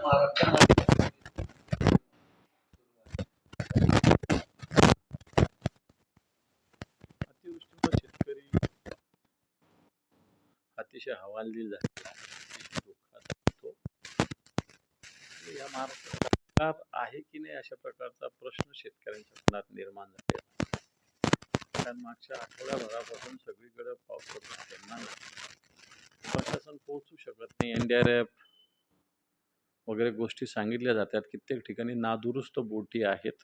महाराष्ट्रामध्ये अतिवृष्टीमुळे शेतकरी अतिशय हवालदिल झालेला आहे, दुःखात होतो. आणि या महाराष्ट्रात सरकार आहे की नाही अशा प्रकारचा प्रश्न शेतकऱ्यांच्या मनात निर्माण झालेला आहे. कारण मागच्या आठवड्याभरापासून सगळीकडे पावसाचा थैमान आहे. प्रशासन पोहोचू शकत नाही. NDRF वगैरे गोष्टी सांगितल्या जातात. कित्येक ठिकाणी नादुरुस्त बोटी आहेत.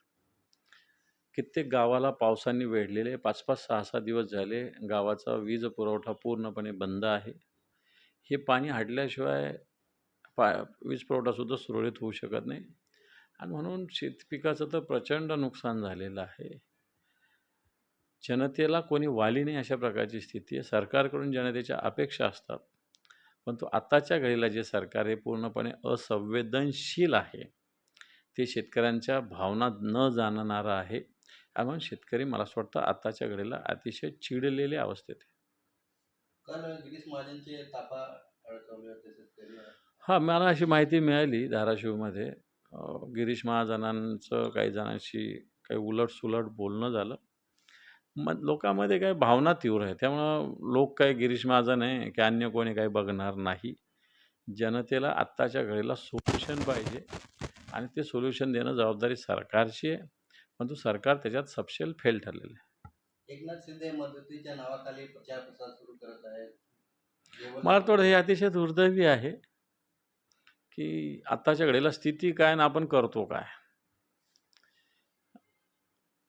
कित्येक गावाला पावसाने वेढलेले 5-5, 6-6 दिवस झाले गावाचा वीज पुरवठा पूर्णपणे बंद आहे. हे पाणी हटल्याशिवाय वीज पुरवठा सुद्धा सुरळीत होऊ शकत नाही. आणि म्हणून शेतपिकाचं तर प्रचंड नुकसान झालेलं आहे. जनतेला कोणी वाली नाही अशा प्रकारची स्थिती आहे. सरकारकडून जनतेच्या अपेक्षा असतात, परंतु आताच्या घडीला जे सरकार हे पूर्णपणे असंवेदनशील आहे. ते शेतकऱ्यांच्या भावना न जाणणारं आहे. आणि म्हणून शेतकरी मला असं वाटतं आताच्या घडीला अतिशय चिडलेल्या अवस्थेत आहे. काल गिरीश महाजनचे ताफा अडकवले होते शेतकरी. हां, मला अशी माहिती मिळाली धाराशिवमध्ये गिरीश महाजनांचं काही जणांशी काही उलट-सुलट बोलणं झालं. मग लोकांमध्ये काही भावना तीव्र आहे. त्यामुळं लोक काही गिरीश महाजन आहे की अन्य कोणी काही बघणार नाही. जनतेला आत्ताच्या घडीला सोल्युशन पाहिजे आणि ते सोल्युशन देणं जबाबदारी सरकारची आहे. परंतु सरकार त्याच्यात सपशेल फेल ठरलेलं आहे. एकनाथ शिंदे मदतीच्या नावाखाली प्रचार प्रसार सुरू करत आहेत. मला वाटतं हे अतिशय दुर्दैवी आहे की आत्ताच्या घडीला स्थिती काय आणि आपण करतो काय.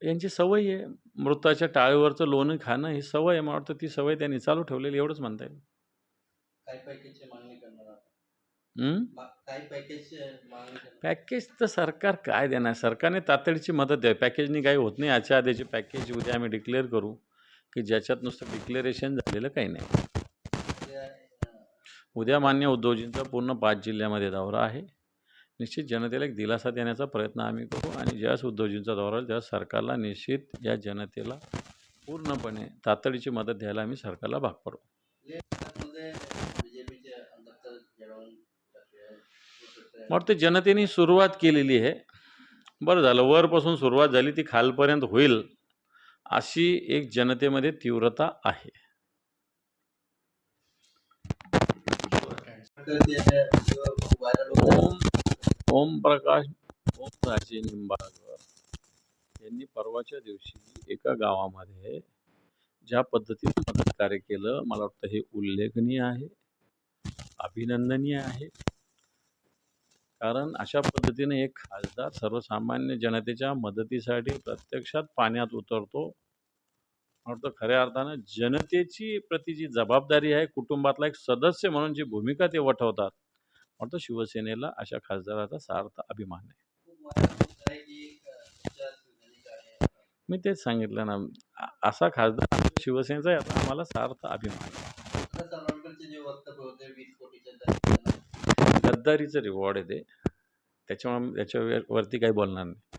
यांची सवय आहे मृताच्या टाळीवरचं लोणी खाणं, ही सवय आहे. मला वाटतं ती सवय त्यांनी चालू ठेवलेली एवढंच म्हणता येईल. काय पॅकेजची मागणी करणार आहात? हं? काय पॅकेजची मागणी करणार? पॅकेज तर सरकार काय देणार. सरकारने तातडीची मदत द्यावी. पॅकेजनी काही होत नाही. आजच्या आधीचे पॅकेज उद्या आम्ही डिक्लेअर करू की ज्याच्यात नुसतं डिक्लेरेशन झालेलं काही नाही. उद्या मान्य उद्धवजींचा पूर्ण 5 जिल्ह्यामध्ये दौरा आहे. निश्चित जनतेला एक दिलासा देण्याचा प्रयत्न आम्ही करू आणि ज्यावेळेस उद्धवजींचा दौरा होईल त्यावेळेस सरकारला निश्चित या जनतेला पूर्णपणे तातडीची मदत द्यायला आम्ही सरकारला भाग पडू. मला वाटतं जनतेने सुरुवात केलेली आहे. बरं झालं वरपासून सुरुवात झाली ती खालपर्यंत होईल अशी एक जनतेमध्ये तीव्रता आहे. ओमप्रकाश ओमराजे निंबाळकर यांनी परवाच्या दिवशी एका गावामध्ये ज्या पद्धतीने मदत कार्य केलं मला वाटतं हे उल्लेखनीय आहे, अभिनंदनीय आहे. कारण अशा पद्धतीने एक खासदार सर्वसामान्य जनतेच्या मदतीसाठी प्रत्यक्षात पाण्यात उतरतो. मला वाटतं खऱ्या अर्थानं जनतेची प्रति जी जबाबदारी आहे, कुटुंबातला एक सदस्य म्हणून जी भूमिका ते वठवतात, वाटतं शिवसेनेला अशा खासदाराचा सार्थ अभिमान आहे. मी तेच सांगितलं ना, असा खासदार शिवसेनेचा याचा आम्हाला सार्थ अभिमान आहे. गद्दारीचं रिवॉर्ड आहे ते. त्याच्यामुळे त्याच्यावरती काही बोलणार नाही.